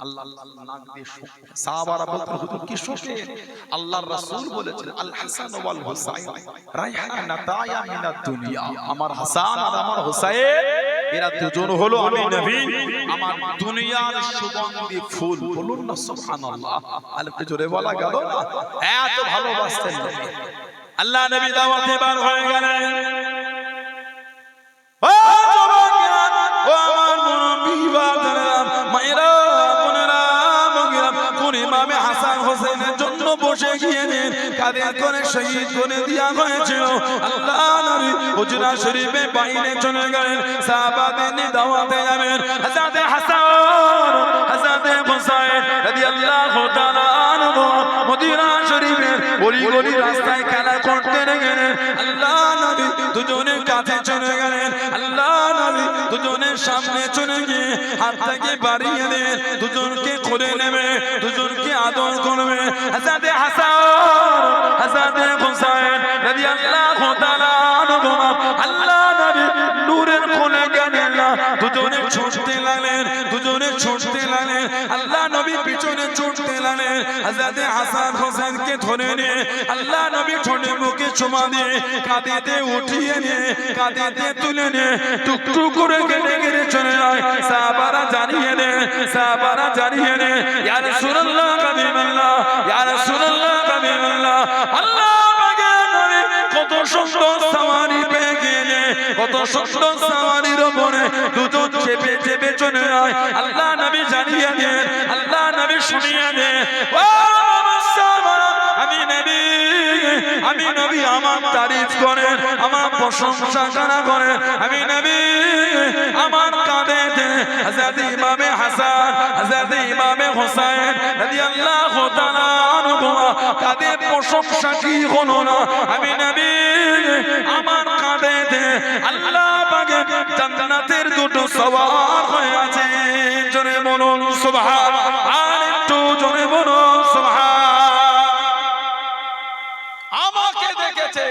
আল্লাহ আল্লাহ নাক দিয়ে শোক। সাহাবারা বলতেন হুজুর কি শোকে? আল্লাহর রাসূল বলেছেন আল হাসান ওয়াল হুসাইন রাইহানাতায়া মিনাদ দুনিয়া। আমার হাসান আর আমার হুসাইন এরা দুজন হলো আমি নবী আমার দুনিয়ার সুগন্ধি ফুল। বলুন না সুবহানাল্লাহ। আলেকটু জোরে বলা গেল না। এত ভালোবাসতেন নবী। আল্লাহ নবী দাওয়াতে বার হয়ে গেলেন। ও যুবকেরা, ও আমার মুরব্বি বাবারা, মায়েরা বোনেরা, মগিরা, কোন ইমামে হাসান হোসেনের জন্য গুলো বসে গিয়ে কাঁধে করে শহীদ করে দেওয়া হয়েছিল। আল্লাহ নবী হুজরা শরীফে বাইরে চলে গেলেন, সাহাবাদের নিয়ে দাওয়াতে যাবেন। হযরত হাসান হযরত হুসাইন রাদিয়াল্লাহু তাআলা আনহু মদিনা শরীফের গলি গলি রাস্তায় খেলা করতে গেলেন। আল্লাহ নবী দুজনের কাছে চলে গেলেন। আল্লাহ নবী দুজনের সামনে চলে গিয়ে হাত থেকে বাড়িয়ে দিয়ে দুজনকে করে নেবে, দুজনকে আদর করবে। হযরত হাসান হযরত হুসাইন রাদিয়াল্লাহু তাআলা আনহু আল্লাহ নবী নূরের কোলে গেলেন, দুজনে ছুটতে লাগলেন, দুজনে ছুটতে লাগলেন। আল্লাহ নবী পিছনে ছুটতে লাগলেন। হযরত হাসান হোসেনকে ধরে নিয়ে আল্লাহ নবী ঠোঁটে মুখে চুমা দিয়ে কাঁধেতে উঠিয়ে নিয়ে কাঁধেতে তুলে নিয়ে টুকটুক করে কেটে কেটে চলে যায়। সাহাবারা জানিয়ে দেন, সাহাবারা জানিয়ে দেন, ইয়া রাসূলুল্লাহ কাবিমাল্লাহ, ইয়া রাসূলুল্লাহ কাবিমাল্লাহ। আল্লাহ পাকের নবী কত সুন্দর সাওয়ারি পেয়ে গিয়ে কত সুন্দর সাওয়ারির উপরে দুজন চেপে চেপে চলে যায়। আল্লাহ নবী জানিয়ে দেন, আল্লাহ নবী শুনিয়ে দেন, ও আমি নবী আমার তারিফ করেন, আমার প্রশংসা করেন। আমি নবী আমার কাঁধে হযরত ইমামে হাসান হযরত ইমামে হুসাইন রাদিয়াল্লাহু তাআলা আনহুমা কাঁধে প্রশংসা কি হলো না। আমি নবী আমার কাঁধে আল্লাহ পাকের জান্নাতের দুটো সওয়ার হয়ে আছে। জোরে বলুন সুবহানাল্লাহ, আর একটু জোরে বলুন সুবহানাল্লাহ। আমাকে দেখেছে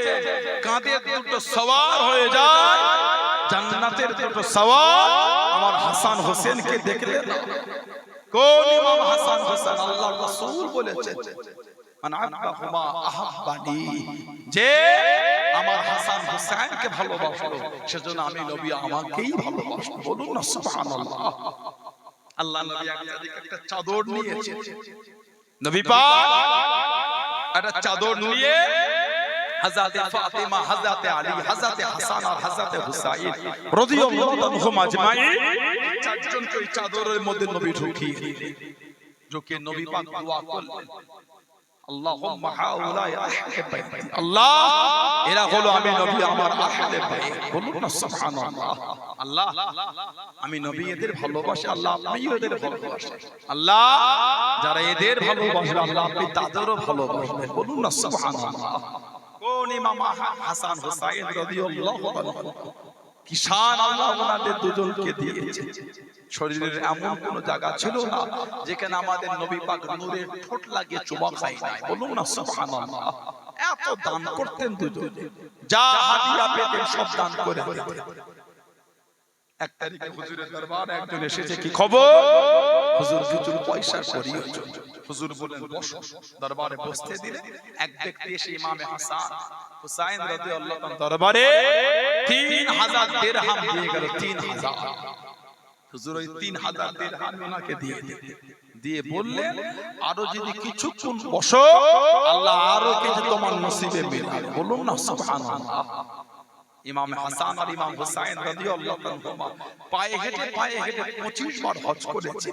কাঁধে দুটো সওয়ার হয়ে যায়, জান্নাতের দুটো সওয়ার আমার হাসান হোসেনকে দেখলে না। কোন ইমাম হাসান হোসেন? আল্লাহর রাসূল বলেছেন মান আহাব্বাহুমা আহাব্বানি, যে আমার হাসান হোসেনকে ভালোবাসলো সেজন্য আমি নবী আমাকেই ভালোবাসবো। বলুন না সুবহানাল্লাহ। আল্লাহ নবী একটা চাদর নিয়েছে, নবী পাক একটা চাদর নিয়ে হযরত ফাতিমা হযরত আলী হযরত হাসান আর হযরত হুসাইন রাদিয়াল্লাহু আনহুম আজমাইন চারজনকে ওই চাদরের মধ্যে নবী ঢুকিয়ে দিলেন। ঢুকে নবী পাক দোয়া করলেন, আল্লাহুম্মা হাউলাই আহলে বাইতি, আল্লাহ এরা হলো আমি নবী আমার আহলে বাইত। বলুন না সুবহানাল্লাহ। আল্লাহ আমি নবী এদের ভালোবাসি, আল্লাহ আপনিও এদের ভালোবাসেন। আল্লাহ যারা এদের ভালোবাসে আল্লাহ আপনি তাদেরও ভালোবাসেন। বলুন না সুবহানাল্লাহ। কোন ইমাম হাসান হুসাইন রাদিয়াল্লাহু আনহু কি শান আল্লাহ ওনাদের দুজনকে দিয়েছে। শরীরের এমন কোন জায়গা ছিল না যেখানে আমাদের নবী পাক নূরের ঠোঁট লাগিয়ে চুমা খায় নাই। বলুন না সুবহানাল্লাহ। এত দান করতেন দুজন, যা হাদিয়া পেতেন সব দান করে দিতেন। এক তারিখে হুজুরের দরবারে একজন এসেছে, কি খবর? হুজুর কিছু পয়সা করিয়েছে। হুজুর বলেন বসো। দরবারে বসতে দিলে এক ব্যক্তি এসে ইমামে হাসান হুসাইন রাদিয়াল্লাহু আনহু দরবারে 3000 দিরহাম দিয়ে গেল। 3000 হুজুর ওই 3000 দিরহাম ওনাকে দিয়ে বললেন, আরো যদি কিছুক্ষণ বসো আল্লাহ আরো কিছু তোমার নসিবে মিলাবে। বলুন না সুবহানাল্লাহ। ইমাম হাসান আর ইমাম হুসাইন রাদিয়াল্লাহু আনহুমা পায়ে হেঁটে 25 বার হজ করেছে।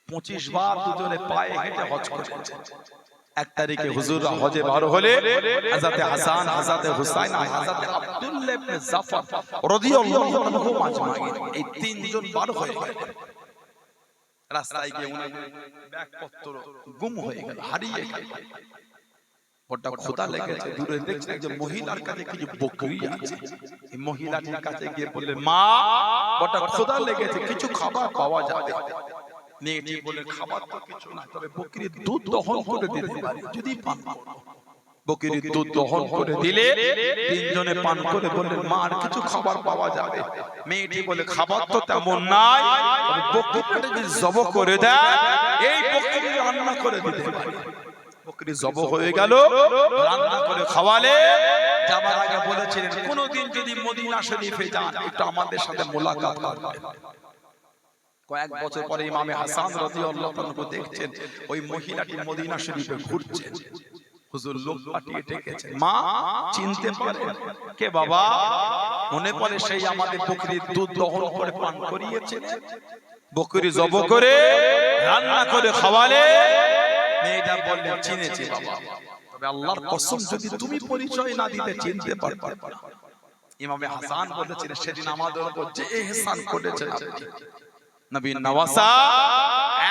25 বার দুজনে পায়ে হেঁটে হজ করেছে। এক তারিখে হুজুর হজে বার হলে হযরত হাসান হযরত হুসাইন আর হযরত আব্দুল্লাহ ইবনে জাফর রাদিয়াল্লাহু আনহু আজমাইন এই তিনজন বার হয়ে গেল। রাস্তায় গিয়ে ওনাদের ব্যাগপত্র গুম হয়ে গেল, হারিয়ে গেল। বড়টা খোদা লেগেছে। দূরে দেখছে যে মহিলার কাছে কিছু বকরি আছে। এই মহিলাটির কাছে গিয়ে বললে, মা বড়টা খোদা লেগেছে, কিছু খাবার পাওয়া যাবে? মেয়েটি বলে, খাবার তো কিছু না, তবে বকরির দুধ দহন করে দিতে পারি যদি পান। বকরির দুধ দহন করে দিলে তিনজনে পান করে বললেন, মা আর কিছু খাবার পাওয়া যাবে? মেয়েটি বলে, খাবার তো তেমন নাই, তবে বকরিটা যদি জব করে দেয় এই বকরি রান্না করে দিতে পারি। বকরি জব হয়ে গেল, রান্না করে খাওয়ালে। যাবার আগে বলেছিলেন, কোনদিন যদি মদিনা শরীফে যান একটু আমাদের সাথে মোলাকাত করবেন। কয়েক বছর পরে ইমামে হাসান রাদিয়াল্লাহু আনহু দেখছেন ওই মহিলাটি মদিনা শরীফে ঘুরছেন। হুজুর লোক পাঠিয়ে ডেকেছেন, মা চিনতে পারেন কে বাবা? মনে পড়ে সেই আমাদের বকরির দুধ দহন করে পান করিয়েছেন, বকরি জব করে রান্না করে খাওয়ালে। মেয়েটা বললেন চিনেছি বাবা, তবে আল্লাহর কসম যদি তুমি পরিচয় না দিতে চিনতে পারতে। ইমামে হাসান বলেছিলেন সেদিন আমাদের উপর যে ইহসান করেছেন আপনি, নবী নওয়াসা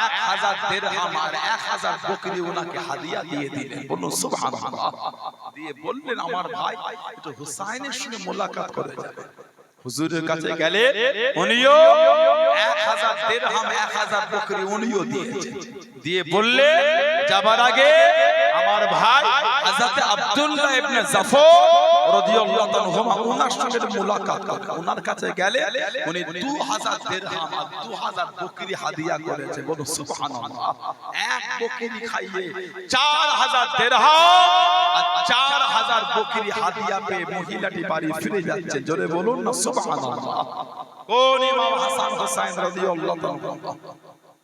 1000 দিরহাম আর 1000 বকরি ওনাকে হাদিয়া দিয়ে দিলেন। বলুন সুবহানাল্লাহ। দিয়ে বললেন আমার ভাই একটু হুসাইনের সঙ্গে মোলাকাত করে যাবে। হুজুরের কাছে গেলে উনিও 1000 দিরহাম 1000 বকরি উনিও দিয়েছেন। দিয়ে বললে যাবার আগে আমার ভাই হযরত আব্দুল্লাহ ইবনে জাফর রাদিয়াল্লাহু তাআলা ওনার সঙ্গে মোলাকাত করবে। ওনার কাছে গেলে উনি 2000 দিরহাম আর 2000 বকরি হাদিয়া করেছে। বলুন সুবহানাল্লাহ। এক বকরি খাইয়ে 4000 দিরহাম আর 4000 বকরি হাদিয়া পেয়ে মহিলাটি বাড়ি ফিরে যাচ্ছে। জোরে বলুন না সুবহানাল্লাহ। কোন ইমাম হাসান হুসাইন রাদিয়াল্লাহু তাআলা,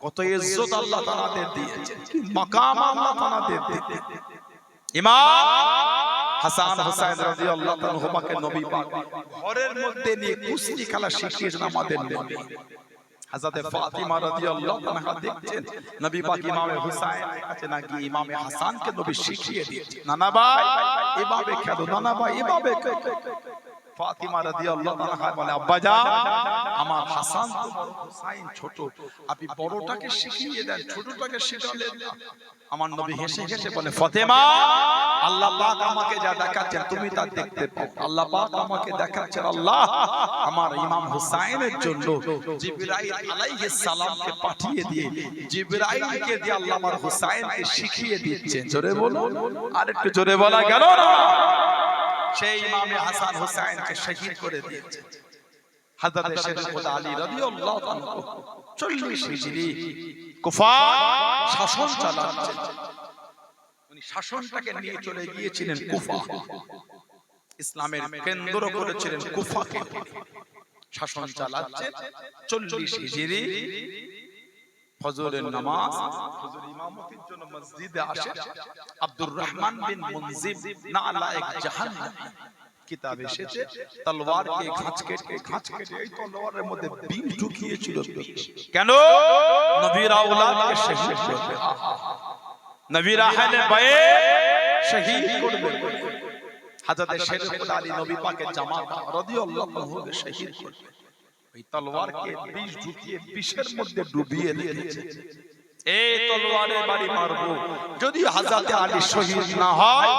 কত ইজ্জত আল্লাহ তাআলা দিয়েছেন, কি মাকাম আল্লাহ তাআলা দিয়েছেন। ইমাম হাসান হুসাইন রাদিয়াল্লাহু তাআলা কে নবী পাক ঘরের মধ্যে নিয়ে কুস্তি খেলা শিখিয়েছেন আমাদের নবী। হযরত ফাতিমা রাদিয়াল্লাহু তাআলা দেখছেন নবী পাক ইমামে হুসাইনের কাছে নাকি ইমামে হাসানকে নবী শিখিয়ে দিয়েছেন। নানা ভাই এভাবে খেলো, নানা ভাই এভাবে খেলো। ফাতিমা রাদিয়াল্লাহু তাআলা বলে আব্বা জান আমার হাসান তো হুসাইন ছোট, আপনি বড়টাকে শিখিয়ে দেন, ছোটটাকে শিখালেন না। আমার নবী হেসে হেসে বলে ফাতেমা আল্লাহ পাক আমাকে যা দেখাচ্ছেন তুমি তা দেখতে পাও। আল্লাহ পাক আমাকে দেখাচ্ছেন আল্লাহ আমার ইমাম হুসাইনের জন্য জিবরাইল আলাইহিস সালামকে পাঠিয়ে দিয়ে জিবরাইলকে দিয়ে আল্লাহ আমার হুসাইনকে শিখিয়ে দিচ্ছেন। জোরে বলুন, আরেকটু জোরে বলা গেল না? সেই ইমামে হাসান হুসাইনকে শহীদ করে দিয়েছেন। হযরত শরীফুল আলী রাদিয়াল্লাহু তাআলা 40 হিজরি কুফা শাসন চালাচ্ছেন। উনি শাসনটাকে নিয়ে চলে গিয়েছিলেন কুফা, ইসলামের কেন্দ্র করেছিলেন কুফাকে। শাসন চালাচ্ছে 40 হিজরি ফজরের নামাজ, হুজুর ইমামতির জন্য মসজিদে আসে। আব্দুর রহমান বিন মুনজিব নালায়েক জাহান্নাম কিতাব এসেছে তলোয়ারকে খাঁচ কেটে এই তলোয়ারের মধ্যে বিষ ঢুকিয়েছিল। কেন? নবীর আওলাদকে শহীদ করবে, নবীর আহলে বাইত শহীদ করবে। হযরত শরীফুল আলী নবী পাকের জামাত রাদিয়াল্লাহু আনহু শহীদ করবে। এই তলোয়ারকে বিষ ঢুকিয়ে বিষের মধ্যে ডুবিয়ে দিয়েছে। এই তলোয়ারে বাড়ি মারবো, যদি হযরত আলী শহীদ না হয়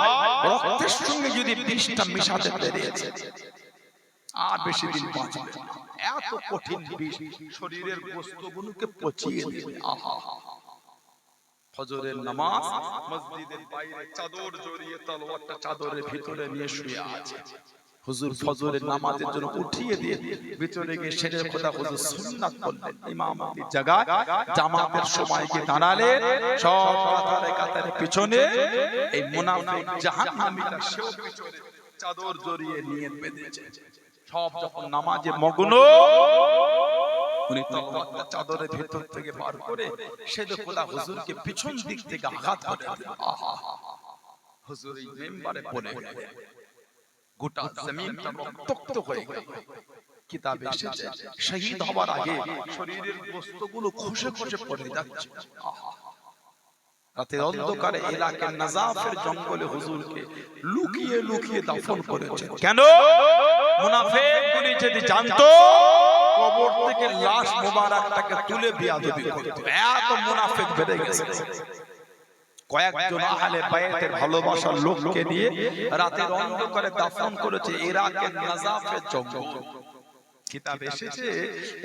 রক্তের সঙ্গে যদি বিষটা মিশাতে পেরেছে আর বেশি দিন বাঁচবে না। এত কঠিন বিষ শরীরের গোশতগুলোকে পচিয়ে দিবে। আহা, ফজরের নামাজ মসজিদের বাইরে চাদর জড়িয়ে তলোয়ারটা চাদরের ভিতরে নিয়ে শুয়ে আছে। হুজুর ফজরের নামাজের জন্য উঠিয়ে দিয়ে ভিতরে গিয়ে শেরে খোদা হুজুর সুন্নাত পড়লেন। ইমামতির জায়গায় জামাতের সময় গিয়ে দাঁড়ালেন। সব কাতারে কাতারে পিছনে এই মুনাফিক জাহান্নামীরা সেও পিছনে চাদর জড়িয়ে নিয়ত বেঁধেছে। সব যখন নামাজে মগ্ন, উনি তলোয়ারটা চাদরের ভিতর থেকে বার করে শেরে খোদা হুজুরকে পিছন দিক থেকে আঘাত করে দিলেন। আহা, হুজুর এই মিম্বারে পড়ে গেলেন। গোটা জমিনটা রক্তাক্ত হয়ে গেল। কিতাবে এসেছে শহীদ হওয়ার আগে শরীরের গোশতগুলো খসে খসে পড়ে যাচ্ছে। রাতের অন্ধকারে এলাকার নাজাফের জঙ্গলে হুজুরকে লুকিয়ে লুকিয়ে দাফন করেছে। কেন? মুনাফিকগুলি যদি জানতো কবর থেকে লাশ মোবারকটাকে তুলে বেয়াদবি করত। এত মুনাফিক বেড়ে গেছে। কয়েকজন আহলে বাইতের ভালোবাসার লোককে নিয়ে রাতের অন্ধকারে দাফন করেছে ইরাকের নাজাফের জঙ্গল। কিতাবে এসেছে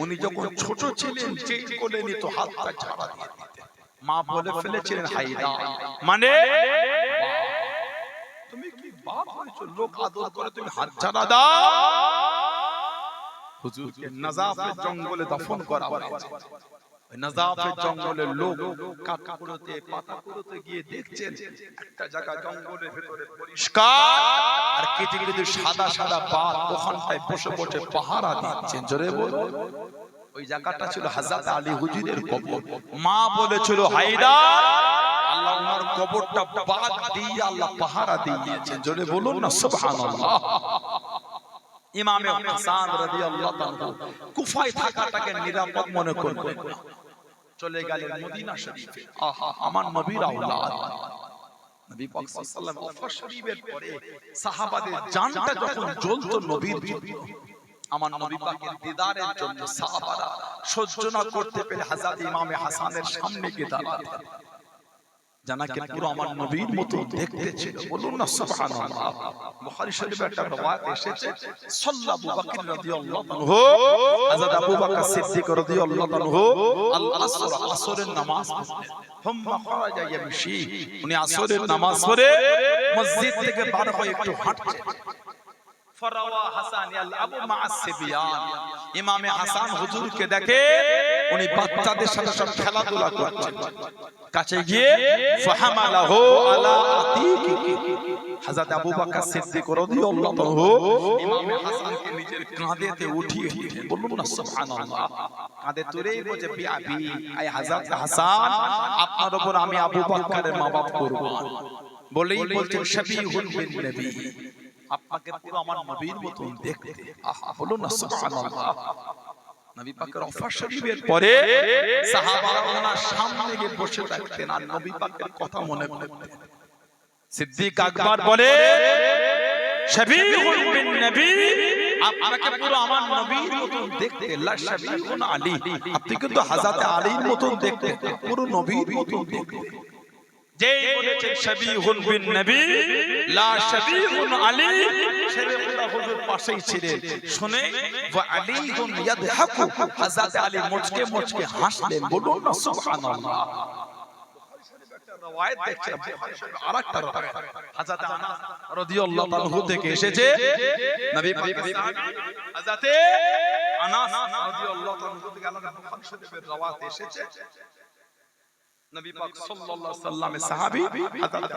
উনি যখন ছোট ছিলেন যেই কোলে নিত হাতটা ছাড়া দিয়ে দিতেন। মা বলে ফেলেছিলেন হাইদা, মানে তুমি কি বাপ হয়েছো, লোক আদর করে তুমি হাত ছাড়া দাও। হুজুরকে নাজাফের জঙ্গলে দাফন করা হয়েছে। নাজাফের জঙ্গলের লোক কাটা কুড়োতে পাতা কুড়োতে গিয়ে দেখছেন একটা জায়গা জঙ্গলের ভিতরে পরিষ্কার আর কিছু কিছু সাদা সাদা পাত ওখানটায় বসে বসে পাহারা দিচ্ছেন। জোরে বলো, ওই জায়গাটা ছিল হযরত আলী হুজুরের কবর। মা বলেছিল হায়দা আল্লাহ ওনার কবরটা বাদ দিয়ে আল্লাহ পাহারা দিয়েছেন। জোরে বলুন না সুবহানাল্লাহ। ইমামে হাসান রাদিয়াল্লাহু তাআলা কুফায় থাকাটাকে নিরাপদ মনে করতেন না। চলে গেলেন মদিনা শরীফে। আহা, আমার নবীর আওলাদ নবী পাক সাল্লাল্লাহু আলাইহি ওয়াসাল্লাম শরীফের পরে সাহাবাদের জানটা যখন জ্বলতো নবীর জন্য, আমার নবী পাকের দিদারের জন্য সাহাবারা সহ্য না করতে পেরে হযরত ইমামে হাসানের সামনে গিয়ে দাঁড়াতেন। জানাকে পুরো আমার নবীর মতো দেখতে ছিল, বলুন না সুবহানাল্লাহ। বুখারী শরীফে একটা রওয়ায়াত এসেছে, সাল্লাল্লাহু আবু বকর রাদিয়াল্লাহু আনহু, হযরত আবু বকর সিদ্দিক রাদিয়াল্লাহু আনহু আল আসর, আসরের নামাজ পড়তেন। হুম্মা খারাজা ইয়ামশি, উনি আসরের নামাজ পড়ে মসজিদ থেকে বার হয়ে একটু হাঁটছেন। ফরাওয়া হাসান আল আবু মা'আস সিবিয়ান, ইমামে হাসান হুজুরকে দেখে উনি বাচ্চাদের সাথে সব খেলাধুলা করছেন। কাছে গিয়ে ফাহামালাহু আলা আতিকি, হযরত আবু বকর সিদ্দিক রাদিয়াল্লাহু আনহু ইমামে হাসানকে নিজের কাঁধেতে উঠিয়ে নিলেন। বলুন না সুবহানাল্লাহ। কাঁধে তুলেই বলে, বিআবি, আই হযরত হাসান, আপনার উপর আমি আবু বকরের মা-বাপ কুরবান। বলেই বলছেন শাবিহুন বিন নবী, আপনাকে পুরো আমার নবীর মতো দেখতে। আহা, বলুন না সুবহানাল্লাহ। নবী পাকের ওফাত শরীফের পরে সাহাবারা ওনার সামনে গিয়ে বসে থাকতেন আর নবী পাকের কথা মনে করতেন। সিদ্দিক আকবর বলে, শাবিহুন বিন নবী, আপনাকে পুরো আমার নবীর মতো দেখতে। লা শাবিহুন আলী, আপনি কিন্তু হযরত আলীর মতো দেখতে, পুরো নবীর মতো দেখতে। যেই বলেছেন শাবিহুন বিন নবী, লা শাবিহুন আলী, শরীফুল্লাহ হুজুর পাশেই ছিলেন। শুনে ওয়া আলীহুন ইয়াদহাকু, হযরত আলী মুচকে মুচকে হাসলেন। বলুন না সুবহানাল্লাহ। বুখারী শরীফে একটা রওয়ায়াত দেখছেন, বুখারী শরীফে আরেকটা রওয়ায়াত হযরত আনাস রাদিয়াল্লাহু আনহু থেকে এসেছে। নবী পাক হযরত আনাস রাদিয়াল্লাহু আনহু থেকে আলাদা বুখারী শরীফের রওয়ায়াত এসেছে। নবী পাক সাল্লাল্লাহু আলাইহি সাল্লামের সাহাবী হযরত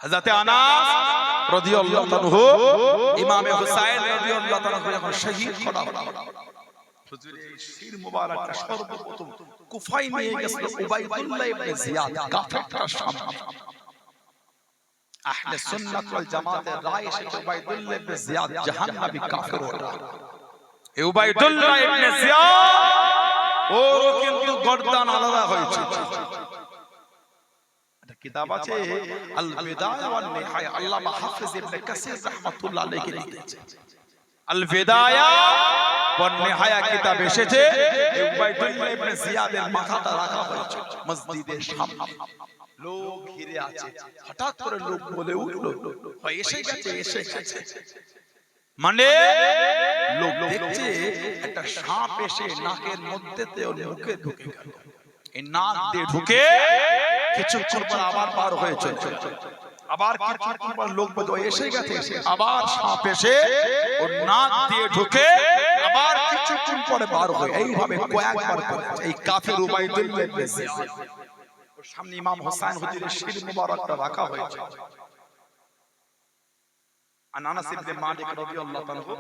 হযরত আনাস রাদিয়াল্লাহু আনহু ইমামে হুসাইন রাদিয়াল্লাহু আনহু যখন শহীদ করা হলো, হুজুর এই শির মুবারকটা সর্বপ্রথম কুফায় নিয়ে গেছিল উবাইদুল্লাহ ইবনে জিয়াদ কাফেরটার সামনে। আহলে সুন্নাত ওয়াল জামাতের রায় এসেছে উবাইদুল্লাহ ইবনে জিয়াদ জাহান্নামী কাফের ওটা। এই উবাইদুল্লাহ ইবনে জিয়াদ ও কিন্তু গর্দান আলাদা হয়েছে। একটা কিতাব আছে আল বিদায়া ওয়ান নিহায়া, আল্লামা হাফিজ ইবনে কাসির রাহমাতুল্লাহ আলাইহি লিখেছে। আল বিদায়া ওয়ান নিহায়া কিতাব এসেছে, উবাইদুল্লাহ ইবনে জিয়াদের মাথাটা রাখা হয়েছে মসজিদের সামনে। লোক ঘিরে আছে, হঠাৎ করে লোক বলে উঠলো, এসে গেছে, এসে গেছে। মানে লোক দেখছে একটা সাপ এসে নাকের মধ্যেতে ওর মুখে ঢুকে গেল। এই নাক দিয়ে ঢুকে কিছুক্ষণ পর আবার বার হয়ে চলে, আবার কিছুক্ষণ পর লোক বলে এসে গেছে, আবার সাপ এসে ওর নাক দিয়ে ঢুকে আবার কিছুক্ষণ পরে বার হয়ে, এইভাবে কয়েকবার করেছে। এই কাফের উবাইদুল্লাহ ইবনে জিয়াদ সামনে ইমাম হুসাইন হুজুরের শির মুবারকটা রাখা হয়েছে। আনাস ইবনে মালিক রাদিয়াল্লাহু আনহু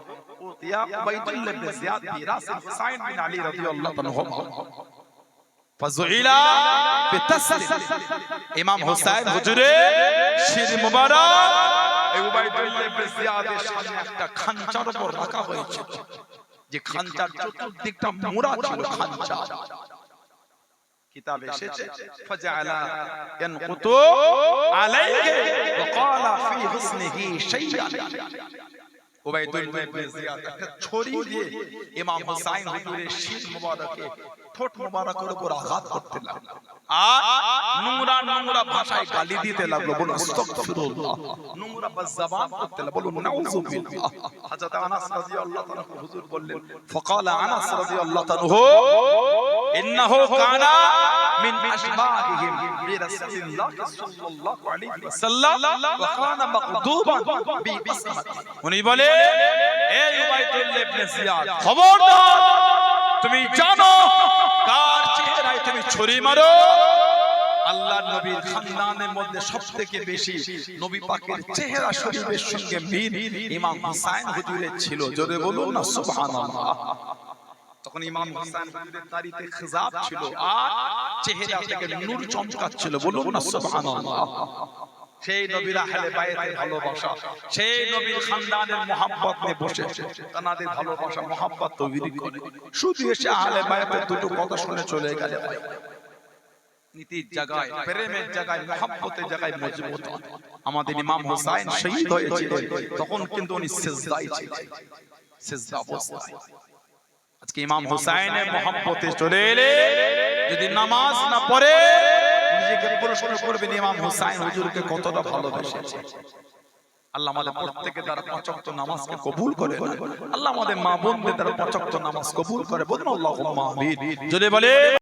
উতিয়া উবাইদুল্লাহ ইবনে জিয়াদ বিরাস হুসাইন বিন আলী রাদিয়াল্লাহু আনহু ফাযুইলা বিতাসলিম, ইমাম হুসাইন হুজুরের শির মুবারক এই উবাইদুল্লাহ ইবনে জিয়াদের সামনে একটা খানচার উপর রাখা হয়েছে, যে খানচার চতুর্দিকটা মোড়া ছিল। খানচার কিতাবে এসেছে ফাজালা ইয়ানকুতু আলাইহি ওয়া ক্বালা ফি হুসনিহি শাইআন। উবাইদুল্লাহ ইবনে জিয়াদ একটা ছুরি দিয়ে ইমাম হুসাইন হুজুরের শির মুবারকে ঠোঁট মুবারকের উপর আঘাত করতে লাগলো আর নোংরা নোংরা ভাষায় গালি দিতে লাগলো। বলুন আস্তাগফিরুল্লাহ। নোংরা জবান করতে লাগলো, বলুন নাউযুবিল্লাহ। হযরত আনাস রাদিয়াল্লাহু আনহু হুজুর বললেন, ফাকালা আনাস রাদিয়াল্লাহু আনহু ইন্নাহু কানা মিন আশবাহিহিম বিরাসূলিল্লাহ সাল্লাল্লাহু আলাইহি ওয়াসাল্লাম ওয়া কানা মাকদুবান বিবাসমাতি। উনি বলে, এই উবাইদুল্লাহ ইবনে জিয়াদ, খবরদার, তুমি জানো কার চেহারায় তুমি ছুরি মারো। আল্লাহর নবীর খানদানের মধ্যে সবথেকে বেশি নবী পাকের চেহারা শরীফের সঙ্গে মিল ইমাম হুসাইন হুজুরের ছিল। জোরে বলুন না সুবহানাল্লাহ। তখন ইমাম হোসেন হুজুরের দাড়িতে খিজাব ছিল আর চেহারা থেকে নূর চমকাচ্ছিল, বলুন না সুবহানাল্লাহ। সেই নবীর আহলে বায়াতের ভালোবাসা, সেই নবীর খানদানের মোহাব্বত নিয়ে বসে তাদের ভালোবাসা মোহাব্বত তৈরি করে শুধু এসে আহলে বায়াতের দুটো কথা শুনে চলে গেলে হয়। নীতির জায়গায়, প্রেমের জায়গায়, মোহাব্বতের জায়গায় মজবুত। আমাদের ইমাম হোসেন শহীদ হয়েছিলেন, তখন কিন্তু উনি সিজদায় ছিলেন, সিজদা অবস্থায়। আজকে ইমাম হোসেনের মোহাব্বতে চলে এলে যদি নামাজ না পড়ে নিজেকে প্রশ্ন করবেন ইমাম হোসেন হুজুরকে কতটা ভালোবেসেছে। আল্লাহ আমাদের প্রত্যেকের দ্বারা ৫ ওয়াক্ত নামাজকে কবুল করে, আল্লাহ আমাদের মা বোনদের দ্বারা ৫ ওয়াক্ত নামাজ কবুল করে, বলুন আল্লাহুম্মা আমিন। যদি বলে